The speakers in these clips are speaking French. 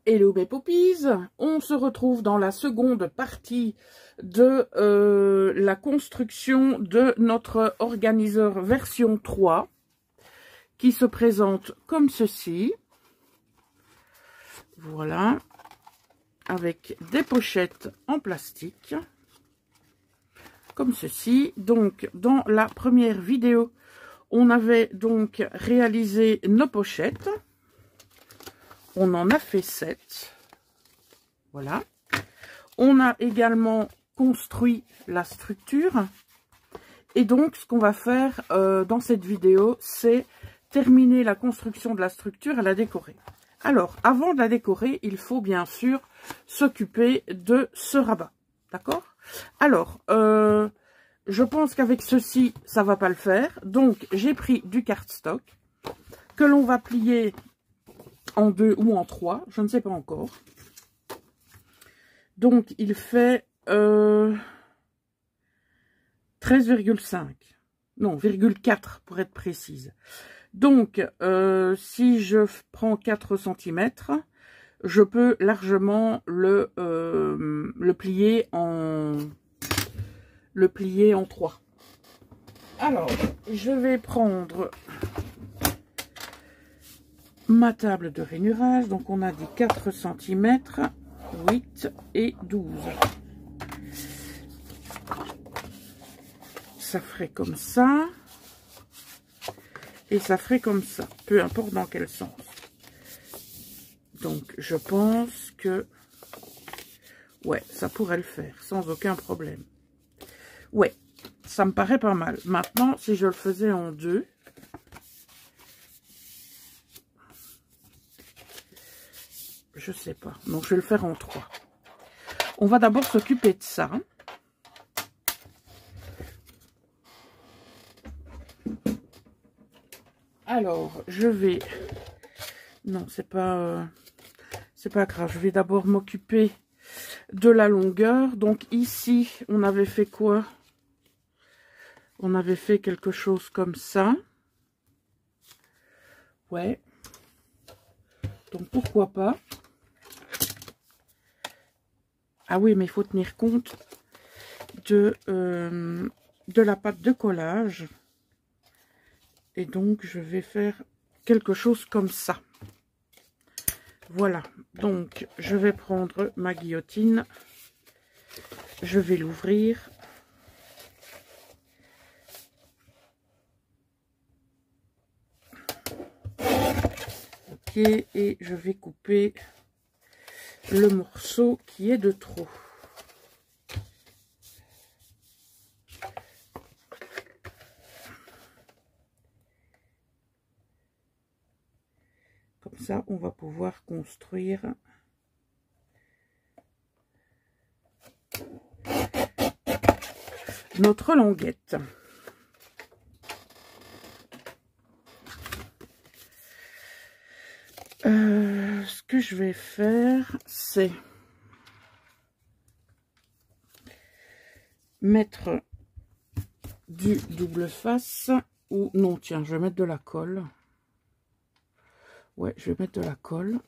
Hello mes poppies, on se retrouve dans la seconde partie de la construction de notre organiseur version 3 qui se présente comme ceci. Voilà, avec des pochettes en plastique comme ceci. Donc dans la première vidéo, on avait donc réalisé nos pochettes. On en a fait 7. Voilà. On a également construit la structure. Et donc, ce qu'on va faire dans cette vidéo, c'est terminer la construction de la structure et la décorer. Alors, avant de la décorer, il faut bien sûr s'occuper de ce rabat. D'accord? Alors, je pense qu'avec ceci, ça va pas le faire. Donc, j'ai pris du cardstock que l'on va plier en 2 ou en 3, je ne sais pas encore. Donc, il fait 13,5. Non, 0,4 pour être précise. Donc, si je prends 4 cm, je peux largement le plier en 3. Alors, je vais prendre ma table de rainurage. Donc, on a dit 4 cm, 8 et 12. Ça ferait comme ça. Et ça ferait comme ça. Peu importe dans quel sens. Donc, je pense que... ouais, ça pourrait le faire. Sans aucun problème. Ouais, ça me paraît pas mal. Maintenant, si je le faisais en 2... je sais pas. Donc, je vais le faire en 3. On va d'abord s'occuper de ça. Alors, je vais... non, c'est pas grave. Je vais d'abord m'occuper de la longueur. Donc, ici, on avait fait quoi? On avait fait quelque chose comme ça. Ouais. Donc, pourquoi pas? Ah oui, mais il faut tenir compte de la pâte de collage. Et donc, je vais faire quelque chose comme ça. Voilà. Donc, je vais prendre ma guillotine. Je vais l'ouvrir. Ok. Et je vais couper le morceau qui est de trop. Comme ça, on va pouvoir construire notre languette. Ce que je vais faire, c'est mettre du double face ou non, tiens, je vais mettre de la colle. Ouais, je vais mettre de la colle.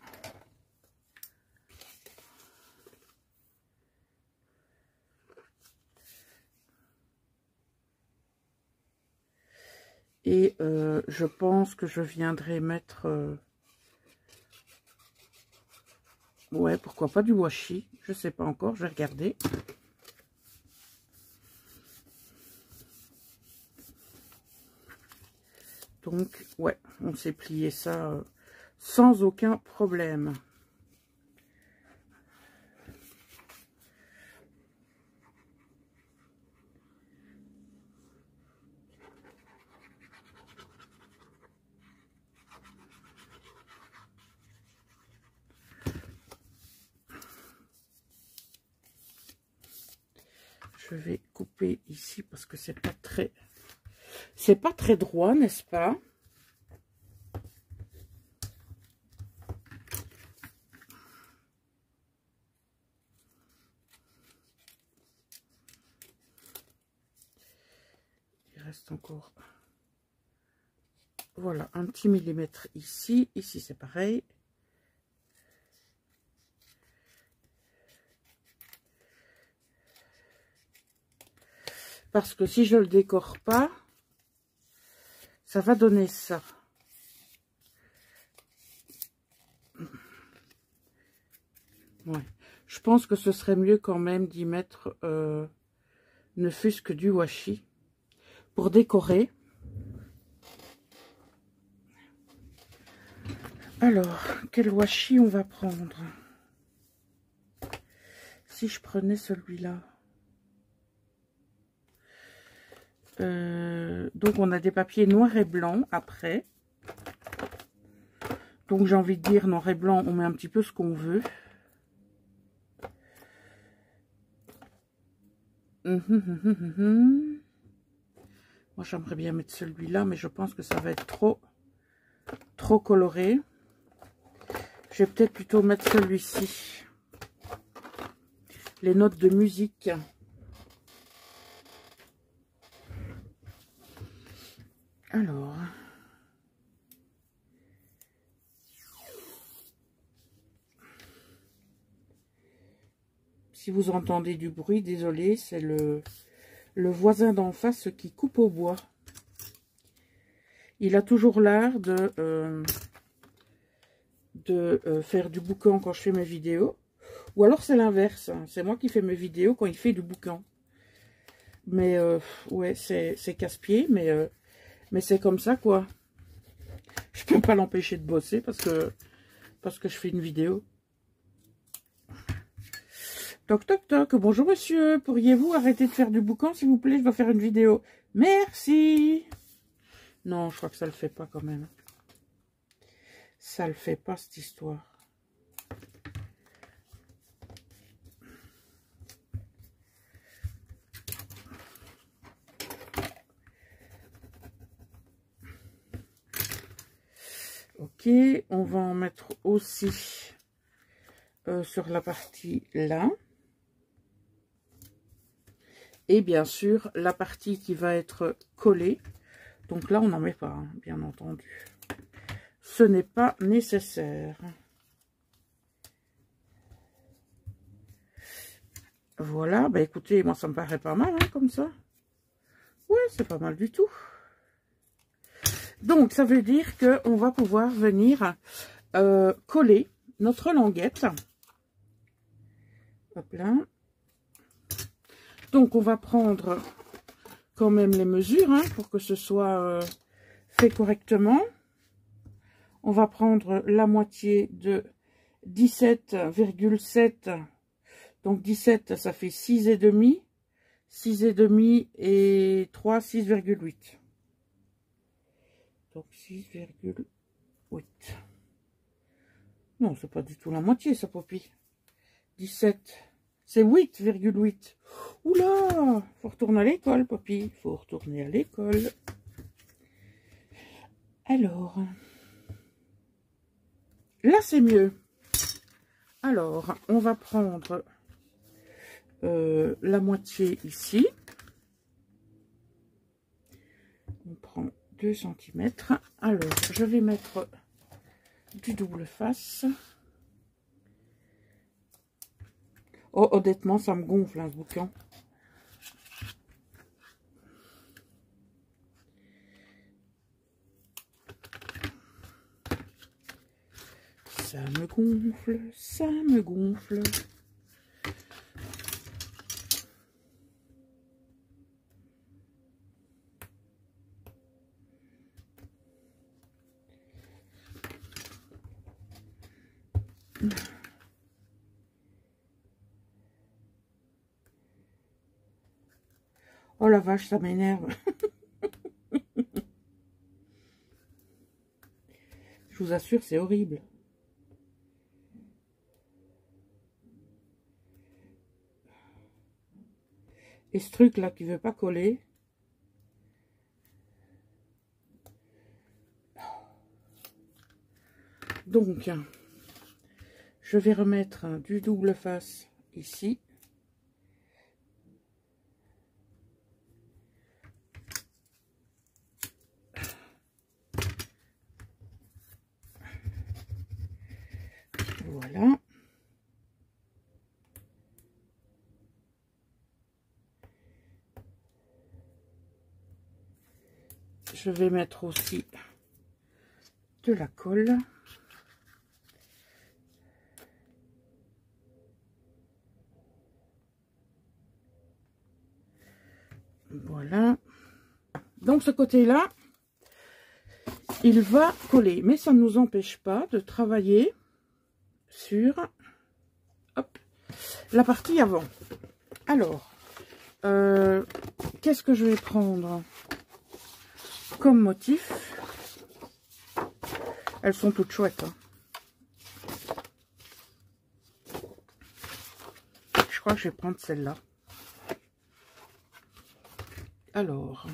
Et je pense que je viendrai mettre... ouais, pourquoi pas du washi. Je sais pas encore, je vais regarder. Donc, ouais, on s'est plié ça sans aucun problème. Je vais couper ici parce que c'est pas très droit, n'est-ce pas? reste encore. Voilà, un petit millimètre ici. Ici, c'est pareil. Parce que si je le décore pas, ça va donner ça. Ouais. Je pense que ce serait mieux quand même d'y mettre ne fût-ce que du washi pour décorer. Alors, quel washi on va prendre? Si je prenais celui-là. Donc, on a des papiers noir et blanc après. Donc, j'ai envie de dire noir et blanc, on met un petit peu ce qu'on veut. Moi, j'aimerais bien mettre celui-là, mais je pense que ça va être trop coloré. Je vais peut-être plutôt mettre celui-ci. Les notes de musique. Alors. Si vous entendez du bruit, désolé, c'est le voisin d'en face qui coupe au bois. Il a toujours l'art de faire du boucan quand je fais mes vidéos. Ou alors c'est l'inverse. C'est moi qui fais mes vidéos quand il fait du boucan. Mais ouais, c'est casse-pied, mais c'est comme ça, quoi. Je peux pas l'empêcher de bosser parce que je fais une vidéo. Toc, toc, toc. Bonjour, monsieur. Pourriez-vous arrêter de faire du boucan, s'il vous plaît? Je dois faire une vidéo. Merci. Non, je crois que ça le fait pas quand même. Ça le fait pas, cette histoire. Ok, on va en mettre aussi sur la partie là. Et bien sûr, la partie qui va être collée. Donc là, on n'en met pas, hein, bien entendu. Ce n'est pas nécessaire. Voilà, bah écoutez, moi ça me paraît pas mal, hein, comme ça. Ouais, c'est pas mal du tout. Donc, ça veut dire qu'on va pouvoir venir coller notre languette. Hop là. Donc, on va prendre quand même les mesures, hein, pour que ce soit fait correctement. On va prendre la moitié de 17,7. Donc, 17, ça fait 6,5. 6,5 et 3, 6,8. Donc 6,8. Non, c'est pas du tout la moitié, ça, Poppy. 17. C'est 8,8. Oula, faut retourner à l'école, Poppy. Faut retourner à l'école. Alors, là, c'est mieux. Alors, on va prendre la moitié ici. On prend 2 cm. Alors, je vais mettre du double face. Oh, honnêtement, ça me gonfle, hein, ce bouquin. Ça me gonfle, ça me gonfle. Oh la vache, ça m'énerve. Je vous assure, c'est horrible. Et ce truc là qui veut pas coller. Donc, je vais remettre du double face ici. Voilà. Je vais mettre aussi de la colle. Voilà. Donc ce côté-là, il va coller. Mais ça ne nous empêche pas de travailler sur hop, la partie avant. Alors, qu'est-ce que je vais prendre comme motif? Elles sont toutes chouettes. Hein. Je crois que je vais prendre celle-là. Alors,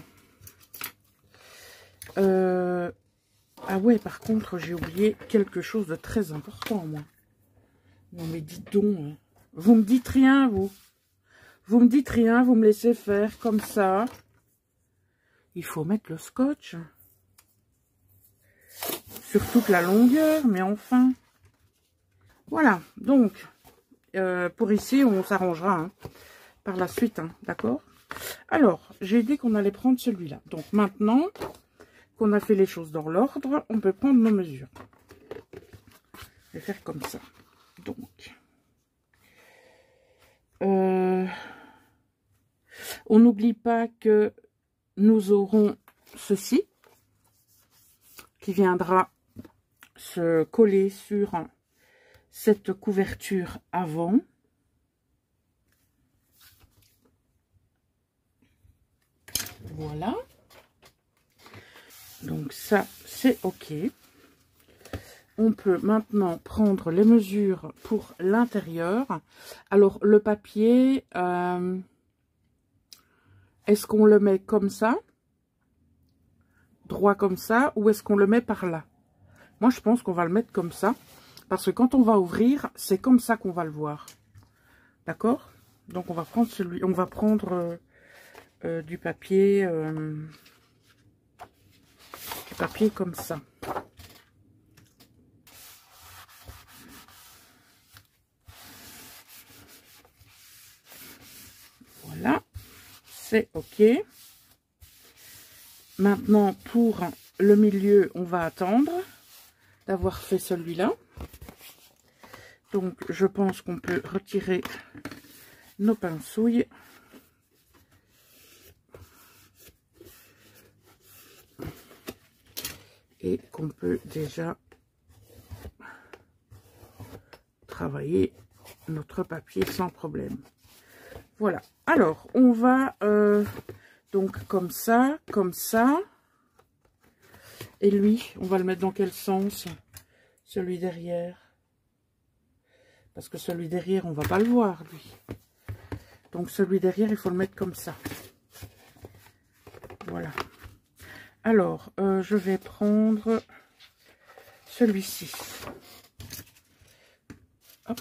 ah ouais, par contre, j'ai oublié quelque chose de très important, moi. Non, mais dites donc, hein. Vous me dites rien, vous. Vous me dites rien, vous me laissez faire comme ça. Il faut mettre le scotch. Sur toute la longueur, mais enfin. Voilà, donc, pour ici, on s'arrangera hein, par la suite, hein, d'accord? Alors, j'ai dit qu'on allait prendre celui-là. Donc maintenant qu'on a fait les choses dans l'ordre, on peut prendre nos mesures. Je vais faire comme ça. Donc, on n'oublie pas que nous aurons ceci qui viendra se coller sur cette couverture avant. Voilà. Donc ça, c'est OK. On peut maintenant prendre les mesures pour l'intérieur. Alors, le papier, est-ce qu'on le met comme ça? Droit comme ça? Ou est-ce qu'on le met par là? Moi, je pense qu'on va le mettre comme ça. Parce que quand on va ouvrir, c'est comme ça qu'on va le voir. D'accord? Donc, on va prendre celui... On va prendre du papier comme ça. Voilà, c'est OK. Maintenant, pour le milieu, on va attendre d'avoir fait celui-là. Donc, je pense qu'on peut retirer nos pinceaux. Et qu'on peut déjà travailler notre papier sans problème. Voilà. Alors, on va donc comme ça. Et lui, on va le mettre dans quel sens? Celui derrière. Parce que celui derrière, on va pas le voir, lui. Donc, celui derrière, il faut le mettre comme ça. Voilà. Alors, je vais prendre celui-ci. Hop.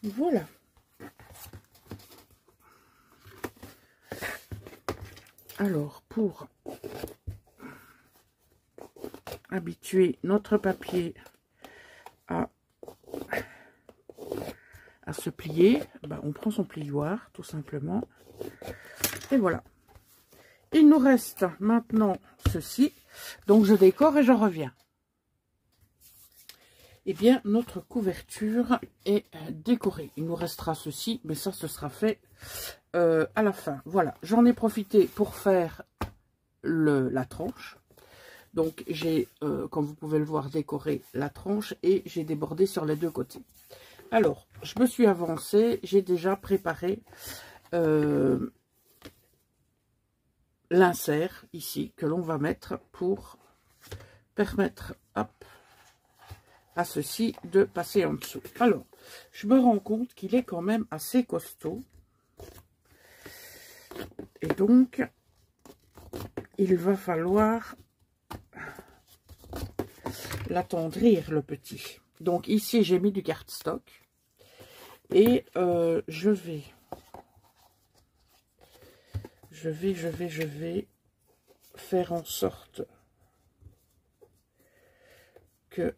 Voilà. Alors, pour habituer notre papier à se plier, ben, on prend son plioir, tout simplement. Et voilà. Il nous reste maintenant ceci. Donc, je décore et je reviens. Eh bien, notre couverture est décorée. Il nous restera ceci, mais ça, ce sera fait à la fin. Voilà, j'en ai profité pour faire la tranche. Donc, j'ai, comme vous pouvez le voir, décoré la tranche et j'ai débordé sur les deux côtés. Alors, je me suis avancée, j'ai déjà préparé l'insert ici que l'on va mettre pour permettre, hop, à ceci de passer en dessous. Alors, je me rends compte qu'il est quand même assez costaud. Et donc, il va falloir l'attendrir, le petit. Donc, ici, j'ai mis du cardstock. Et je vais faire en sorte que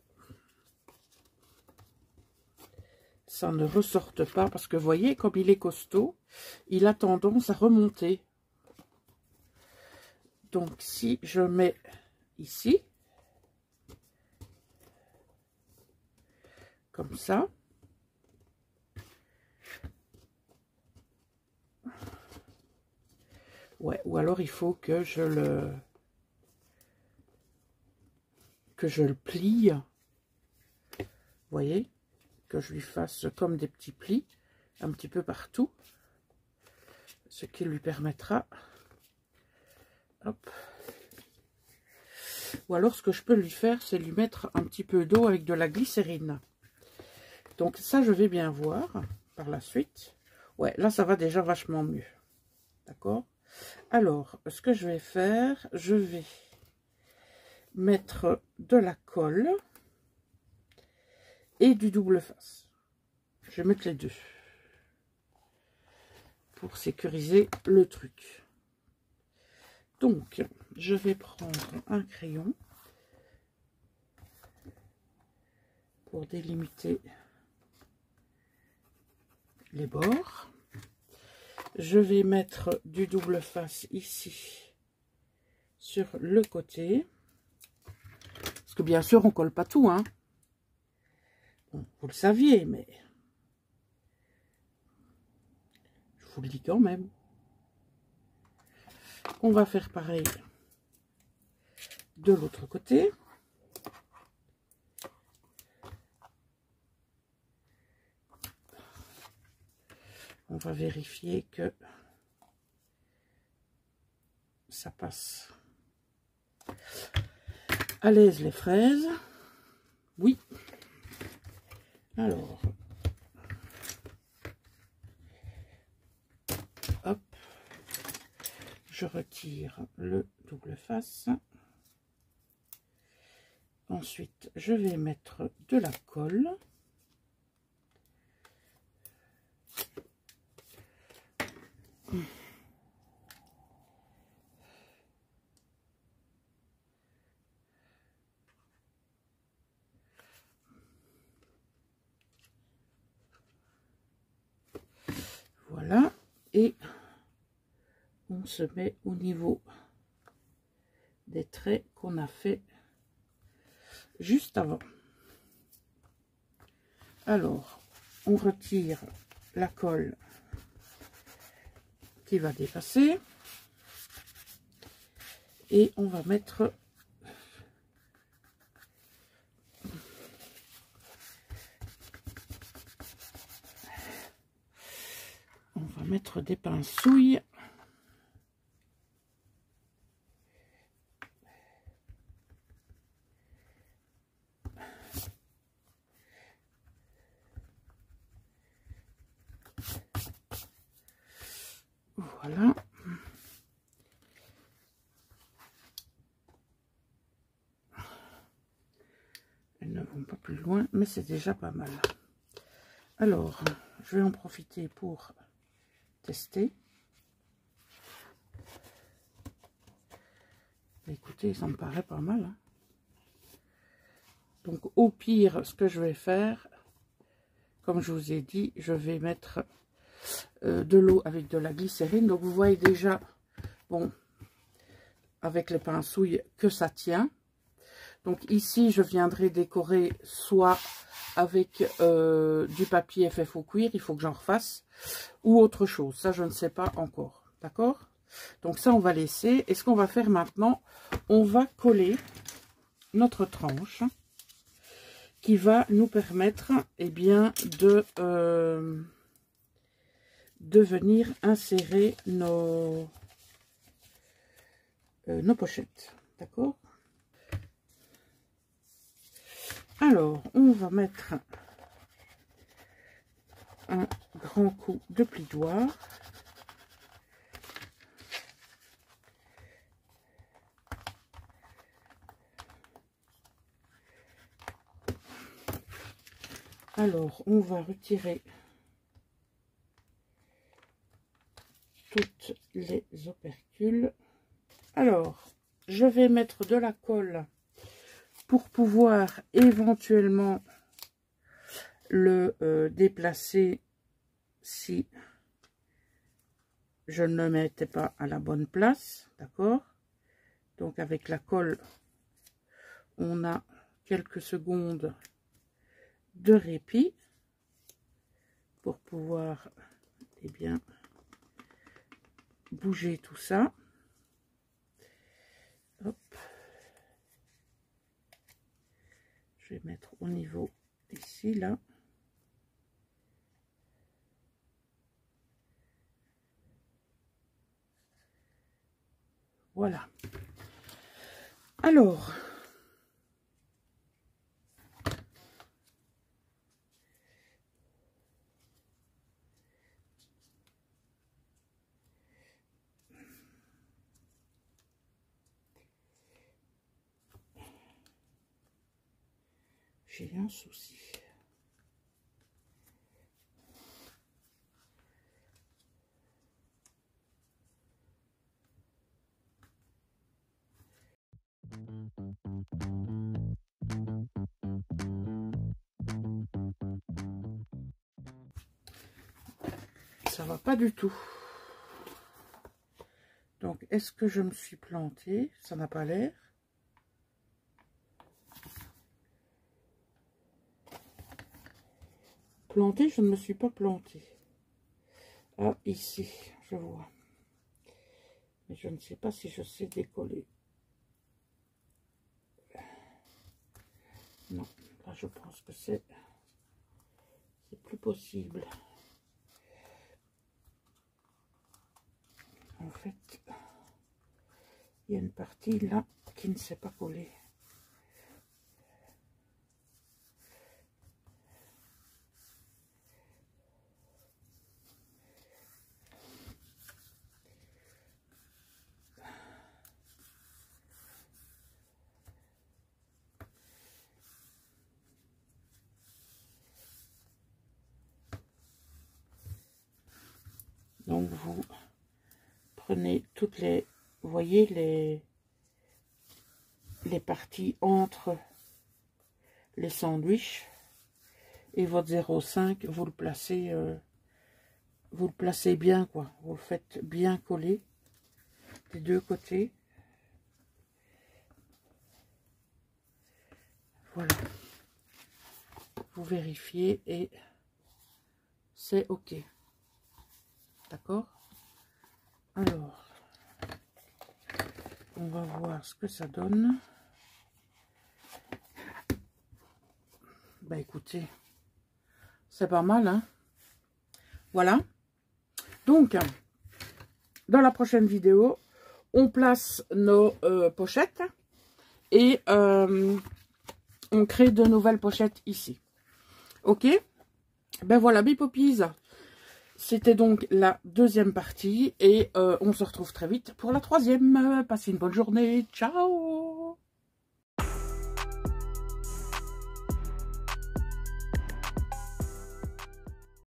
ça ne ressorte pas, parce que vous voyez, comme il est costaud, il a tendance à remonter. Donc si je mets ici, comme ça, ouais, ou alors il faut que je le plie, vous voyez, que je lui fasse comme des petits plis un petit peu partout, ce qui lui permettra, hop. Ou alors ce que je peux lui faire, c'est lui mettre un petit peu d'eau avec de la glycérine. Donc ça, je vais bien voir par la suite. Ouais, là ça va déjà vachement mieux, d'accord. Alors ce que je vais faire, je vais mettre de la colle et du double face. Je vais mettre les deux pour sécuriser le truc. Donc, je vais prendre un crayon pour délimiter les bords. Je vais mettre du double face ici sur le côté. Parce que bien sûr, on colle pas tout, hein. Bon, vous le saviez, mais je vous le dis quand même. On va faire pareil de l'autre côté. On va vérifier que ça passe à l'aise les fraises. Oui. Alors, hop, je retire le double face. Ensuite, je vais mettre de la colle. Voilà, et on se met au niveau des traits qu'on a fait juste avant. Alors, on retire la colle qui va dépasser et on va mettre des pinceauilles. Voilà. Elles ne vont pas plus loin, mais c'est déjà pas mal. Alors, je vais en profiter pour tester. Écoutez, ça me paraît pas mal, hein. Donc, au pire, ce que je vais faire, comme je vous ai dit, je vais mettre de l'eau avec de la glycérine. Donc, vous voyez déjà, bon, avec les pinceauilles, que ça tient. Donc, ici, je viendrai décorer soit avec du papier FFO cuir, il faut que j'en refasse, ou autre chose. Ça, je ne sais pas encore. D'accord? Donc, ça, on va laisser. Et ce qu'on va faire maintenant, on va coller notre tranche qui va nous permettre, eh bien, de venir insérer nos pochettes. D'accord? Alors, on va mettre un grand coup de plioir. Alors, on va retirer toutes les opercules. Alors, je vais mettre de la colle pour pouvoir éventuellement le déplacer si je ne le mettais pas à la bonne place, d'accord? Donc avec la colle, on a quelques secondes de répit pour pouvoir bien bouger tout ça. Hop. Je vais mettre au niveau ici, là. Voilà. Alors, j'ai un souci. Ça va pas du tout. Donc, est-ce que je me suis plantée? Ça n'a pas l'air. Plantée, je ne me suis pas plantée. Ah, ici, je vois. Mais je ne sais pas si je sais décoller. Non, là, je pense que c'est plus possible. En fait, il y a une partie là qui ne s'est pas collée. Donc vous prenez toutes les, vous voyez les parties entre les sandwichs et votre 0,5, vous le placez bien, quoi. Vous le faites bien coller des deux côtés. Voilà. Vous vérifiez et c'est OK. D'accord? Alors, on va voir ce que ça donne. Bah écoutez, c'est pas mal, hein? Voilà. Donc, dans la prochaine vidéo, on place nos pochettes et on crée de nouvelles pochettes ici. OK? Ben voilà, mes poppies. C'était donc la deuxième partie et on se retrouve très vite pour la troisième. Passez une bonne journée. Ciao!